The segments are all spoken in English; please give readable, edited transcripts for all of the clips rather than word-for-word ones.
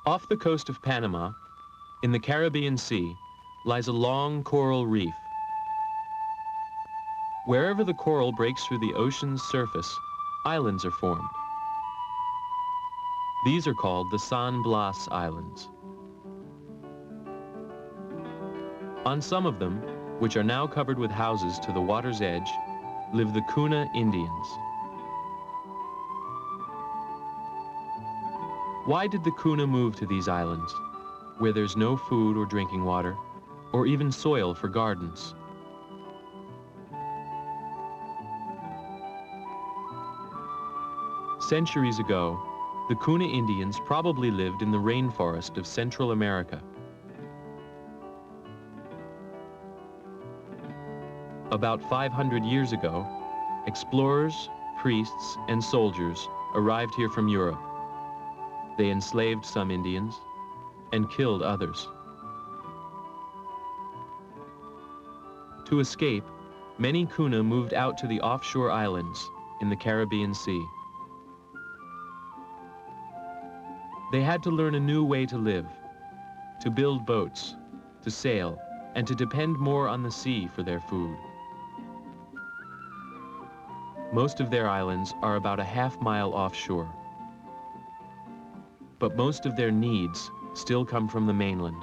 Off the coast of Panama, in the Caribbean Sea, lies a long coral reef. Wherever the coral breaks through the ocean's surface, islands are formed. These are called the San Blas Islands. On some of them, which are now covered with houses to the water's edge, live the Cuna Indians. Why did the Cuna move to these islands, where there's no food or drinking water, or even soil for gardens? Centuries ago, the Cuna Indians probably lived in the rainforest of Central America. About 500 years ago, explorers, priests, and soldiers arrived here from Europe. They enslaved some Indians and killed others. To escape, many Cuna moved out to the offshore islands in the Caribbean Sea. They had to learn a new way to live, to build boats, to sail, and to depend more on the sea for their food. Most of their islands are about a half-mile offshore. But most of their needs still come from the mainland.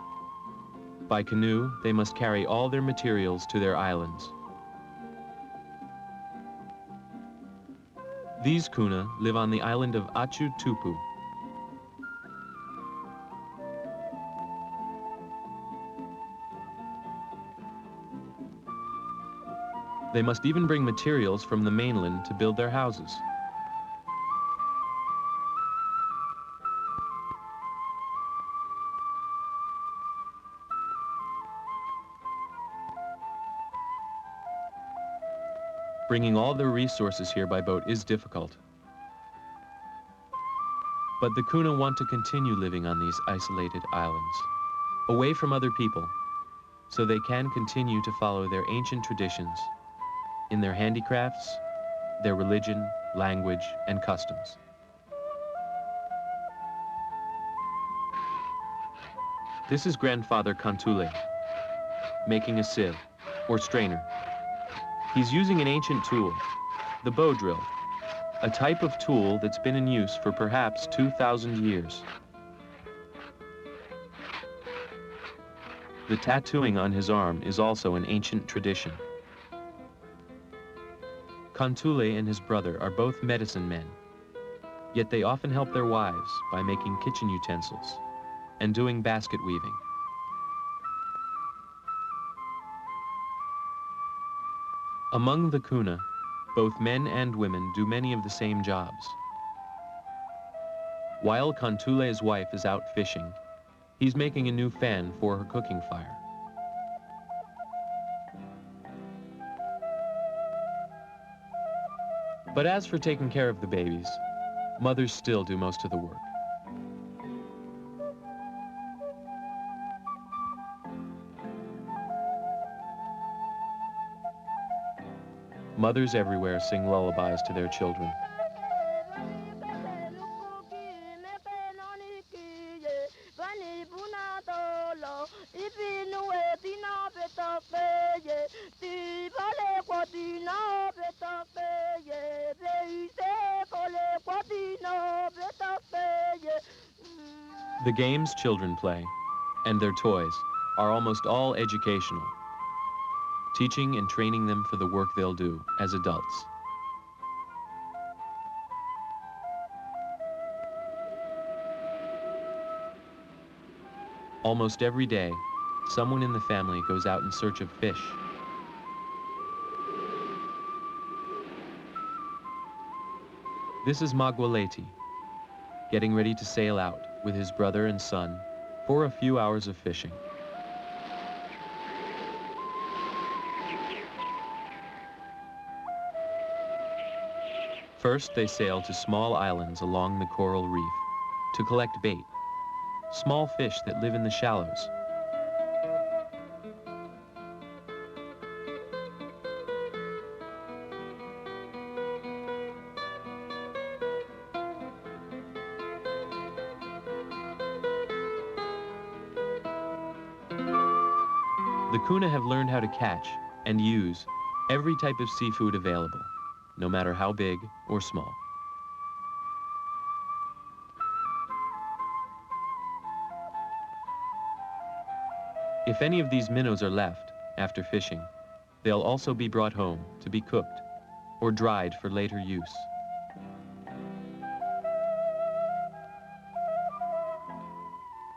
By canoe, they must carry all their materials to their islands. These Cuna live on the island of Achuchuco. They must even bring materials from the mainland to build their houses. Bringing all their resources here by boat is difficult. But the Cuna want to continue living on these isolated islands, away from other people, so they can continue to follow their ancient traditions in their handicrafts, their religion, language, and customs. This is Grandfather Cantule, making a sieve, or strainer. He's using an ancient tool, the bow drill, a type of tool that's been in use for perhaps 2,000 years. The tattooing on his arm is also an ancient tradition. Cantule and his brother are both medicine men, yet they often help their wives by making kitchen utensils and doing basket weaving. Among the Cuna, both men and women do many of the same jobs. While Cantule's wife is out fishing, he's making a new fan for her cooking fire. But as for taking care of the babies, mothers still do most of the work. Mothers everywhere sing lullabies to their children. The games children play, and their toys, are almost all educational, teaching and training them for the work they'll do as adults. Almost every day, someone in the family goes out in search of fish. This is Magualeti, getting ready to sail out with his brother and son for a few hours of fishing. First, they sail to small islands along the coral reef to collect bait, small fish that live in the shallows. The Cuna have learned how to catch and use every type of seafood available, no matter how big or small. If any of these minnows are left after fishing, they'll also be brought home to be cooked or dried for later use.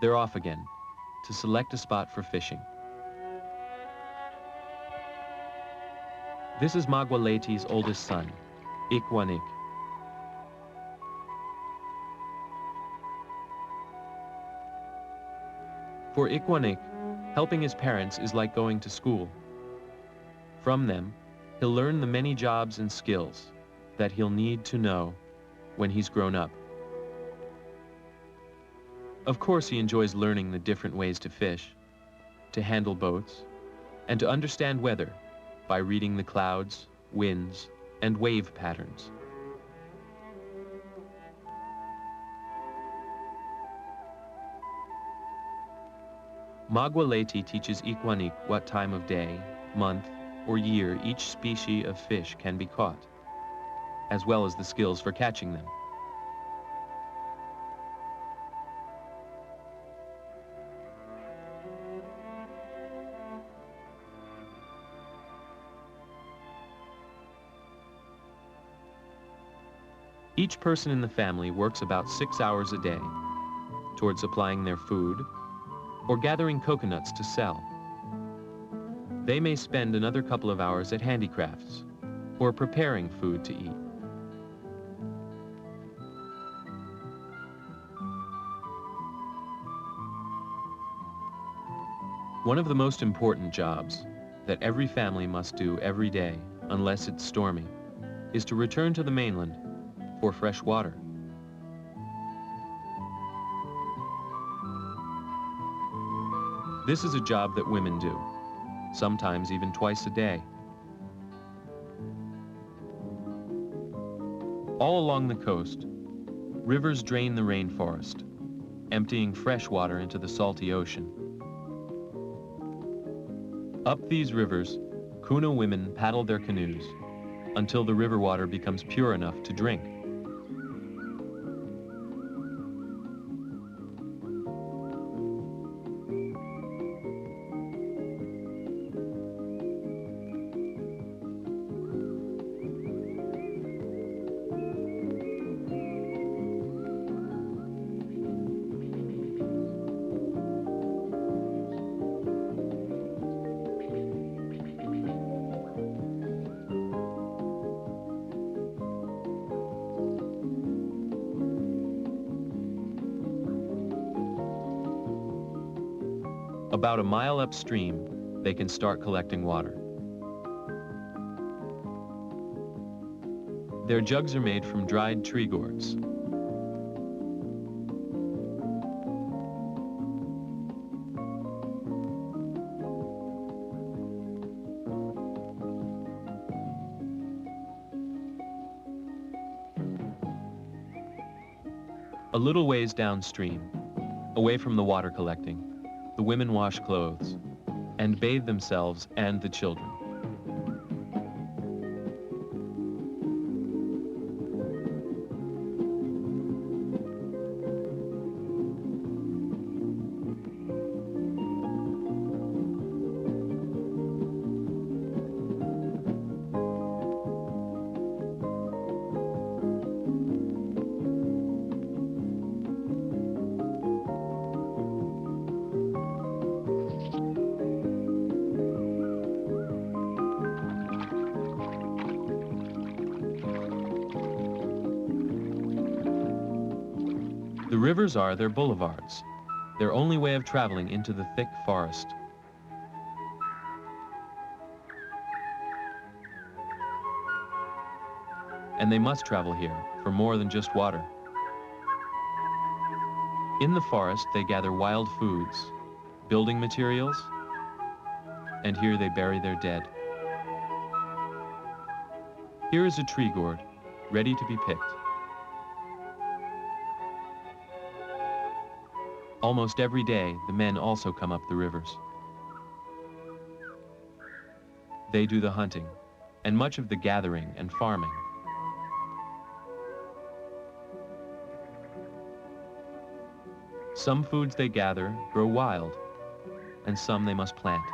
They're off again to select a spot for fishing. This is Magwaleti's oldest son, Ikwanik. For Ikwanik, helping his parents is like going to school. From them, he'll learn the many jobs and skills that he'll need to know when he's grown up. Of course, he enjoys learning the different ways to fish, to handle boats, and to understand weather by reading the clouds, winds, and wave patterns. Magwaleti teaches Ikwanik what time of day, month, or year each species of fish can be caught, as well as the skills for catching them. Each person in the family works about 6 hours a day toward supplying their food or gathering coconuts to sell. They may spend another couple of hours at handicrafts or preparing food to eat. One of the most important jobs that every family must do every day, unless it's stormy, is to return to the mainland for fresh water. This is a job that women do, sometimes even twice a day. All along the coast, rivers drain the rainforest, emptying fresh water into the salty ocean. Up these rivers, Cuna women paddle their canoes until the river water becomes pure enough to drink. About a mile upstream, they can start collecting water. Their jugs are made from dried tree gourds. A little ways downstream, away from the water collecting, the women wash clothes and bathe themselves and the children. The rivers are their boulevards, their only way of traveling into the thick forest. And they must travel here for more than just water. In the forest, they gather wild foods, building materials, and here they bury their dead. Here is a tree gourd, ready to be picked. Almost every day, the men also come up the rivers. They do the hunting, and much of the gathering and farming. Some foods they gather grow wild, and some they must plant.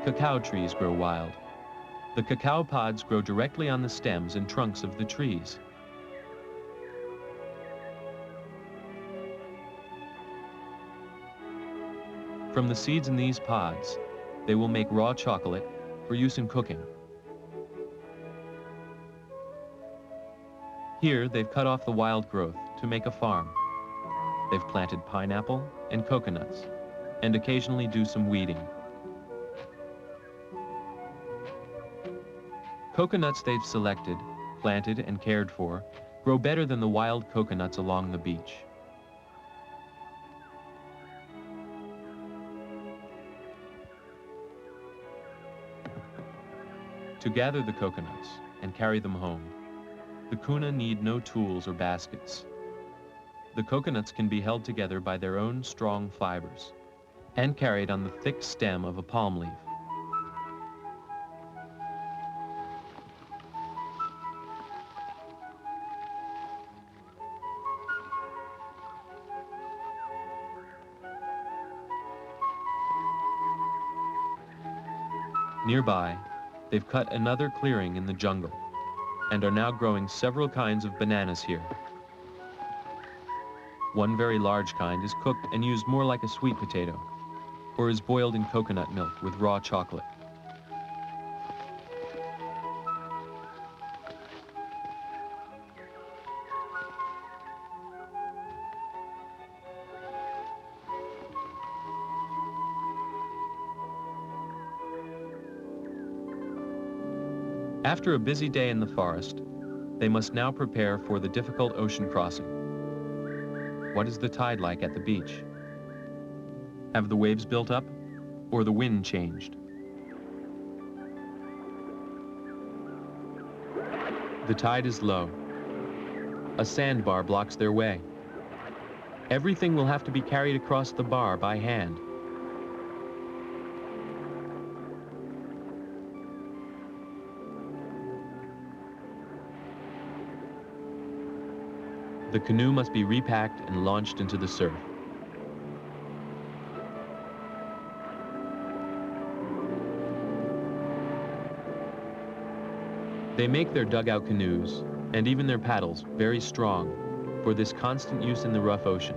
Cacao trees grow wild. The cacao pods grow directly on the stems and trunks of the trees. From the seeds in these pods, they will make raw chocolate for use in cooking. Here, they've cut off the wild growth to make a farm. They've planted pineapple and coconuts, and occasionally do some weeding. Coconuts they've selected, planted, and cared for grow better than the wild coconuts along the beach. To gather the coconuts and carry them home, the Cuna need no tools or baskets. The coconuts can be held together by their own strong fibers and carried on the thick stem of a palm leaf. Nearby, they've cut another clearing in the jungle and are now growing several kinds of bananas here. One very large kind is cooked and used more like a sweet potato, or is boiled in coconut milk with raw chocolate. After a busy day in the forest, they must now prepare for the difficult ocean crossing. What is the tide like at the beach? Have the waves built up, or the wind changed? The tide is low. A sandbar blocks their way. Everything will have to be carried across the bar by hand. The canoe must be repacked and launched into the surf. They make their dugout canoes, and even their paddles, very strong for this constant use in the rough ocean.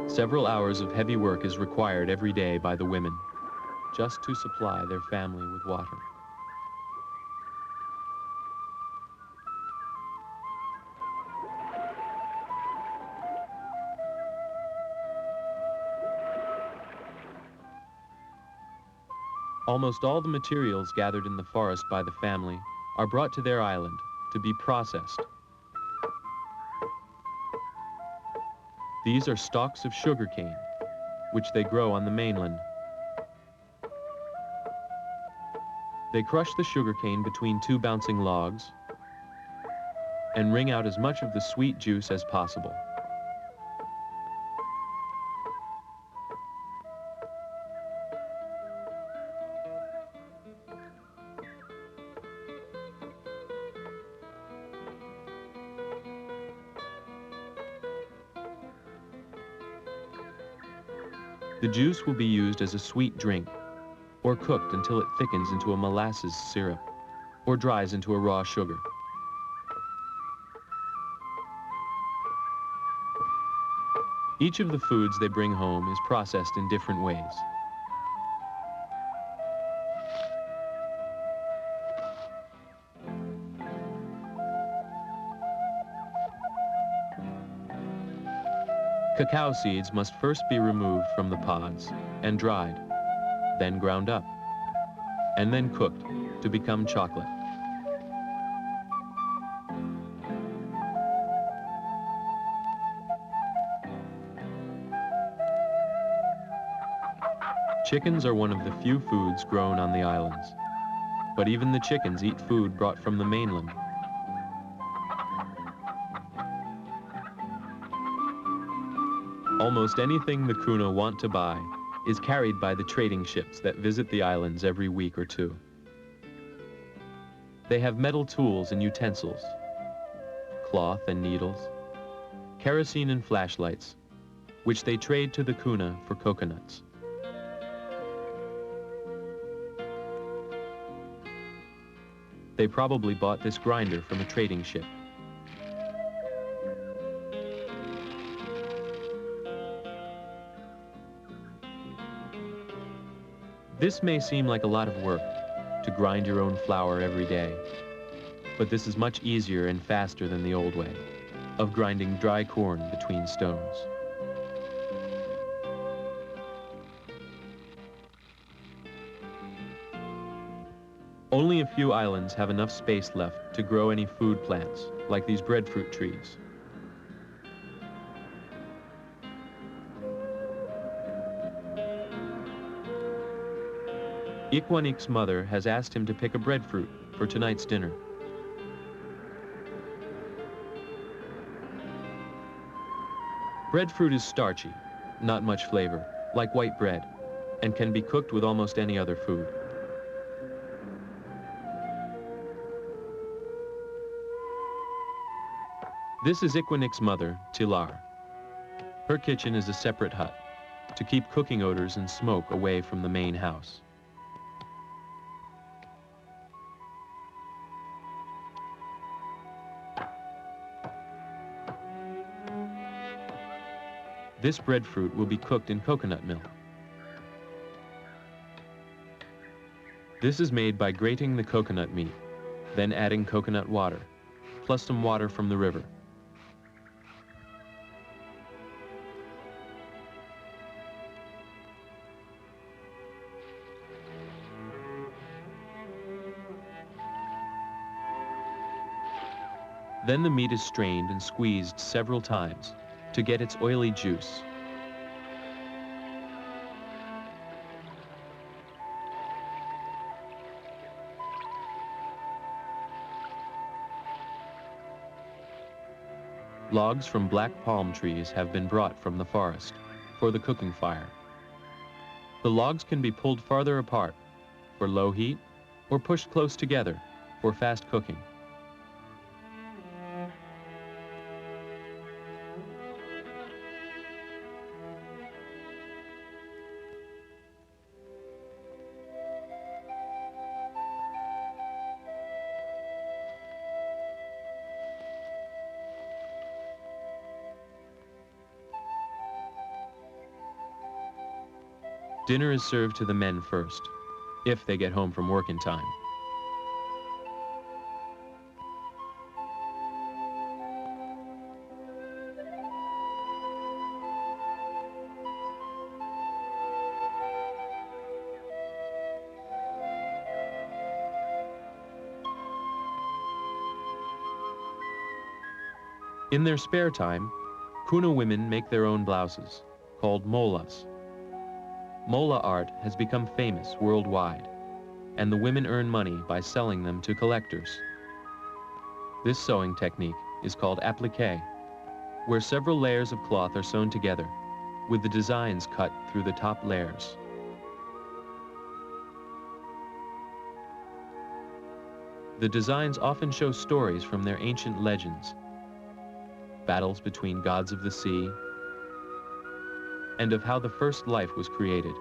Several hours of heavy work is required every day by the women, just to supply their family with water. Almost all the materials gathered in the forest by the family are brought to their island to be processed. These are stalks of sugarcane, which they grow on the mainland. They crush the sugarcane between two bouncing logs and wring out as much of the sweet juice as possible. The juice will be used as a sweet drink, or cooked until it thickens into a molasses syrup, or dries into a raw sugar. Each of the foods they bring home is processed in different ways. Cacao seeds must first be removed from the pods and dried, then ground up. and then cooked to become chocolate. Chickens are one of the few foods grown on the islands, but even the chickens eat food brought from the mainland. Almost anything the Cuna want to buy is carried by the trading ships that visit the islands every week or two. They have metal tools and utensils, cloth and needles, kerosene and flashlights, which they trade to the Cuna for coconuts. They probably bought this grinder from a trading ship. This may seem like a lot of work, to grind your own flour every day, but this is much easier and faster than the old way of grinding dry corn between stones. Only a few islands have enough space left to grow any food plants, like these breadfruit trees. Ikwanik's mother has asked him to pick a breadfruit for tonight's dinner. Breadfruit is starchy, not much flavor, like white bread, and can be cooked with almost any other food. This is Ikwanik's mother, Tilar. Her kitchen is a separate hut to keep cooking odors and smoke away from the main house. This breadfruit will be cooked in coconut milk. This is made by grating the coconut meat, then adding coconut water, plus some water from the river. Then the meat is strained and squeezed several times to get its oily juice. Logs from black palm trees have been brought from the forest for the cooking fire. The logs can be pulled farther apart for low heat or pushed close together for fast cooking. Dinner is served to the men first, if they get home from work in time. In their spare time, Cuna women make their own blouses, called molas. Mola art has become famous worldwide, and the women earn money by selling them to collectors. This sewing technique is called applique, where several layers of cloth are sewn together, with the designs cut through the top layers. The designs often show stories from their ancient legends, battles between gods of the sea, and of how the first life was created.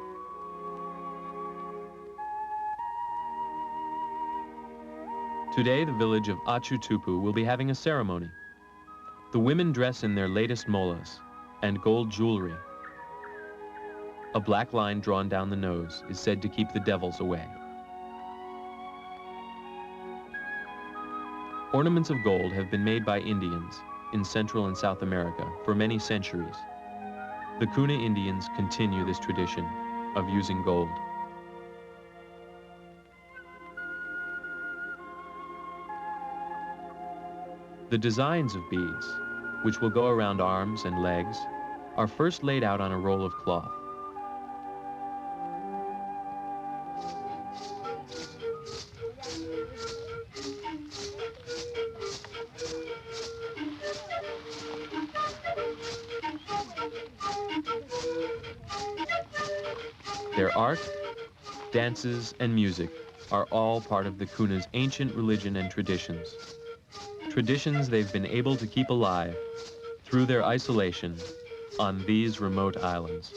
Today, the village of Achuchuco will be having a ceremony. The women dress in their latest molas and gold jewelry. A black line drawn down the nose is said to keep the devils away. Ornaments of gold have been made by Indians in Central and South America for many centuries. The Cuna Indians continue this tradition of using gold. The designs of beads, which will go around arms and legs, are first laid out on a roll of cloth. Their art, dances, and music are all part of the Cuna's ancient religion and traditions. Traditions they've been able to keep alive through their isolation on these remote islands.